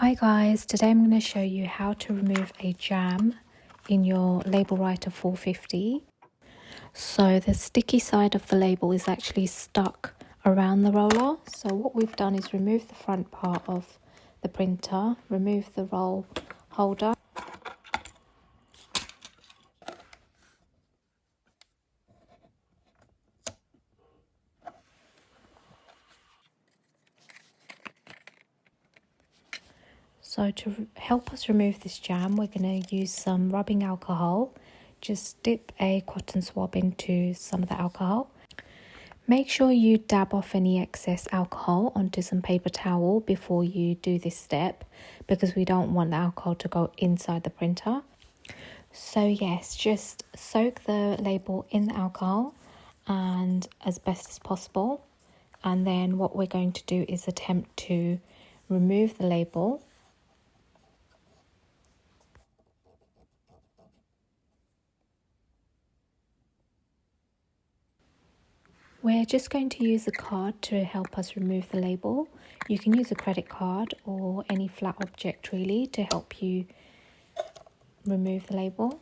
Hi guys, today I'm going to show you how to remove a jam in your Labelwriter 450. So the sticky side of the label is actually stuck around the roller. So what we've done is remove the front part of the printer, remove the roll holder. So to help us remove this jam, we're going to use some rubbing alcohol. Just dip a cotton swab into some of the alcohol. Make sure you dab off any excess alcohol onto some paper towel before you do this step, because we don't want the alcohol to go inside the printer. So yes, just soak the label in the alcohol and as best as possible. And then what we're going to do is attempt to remove the label. We're just going to use a card to help us remove the label. You can use a credit card or any flat object really to help you remove the label.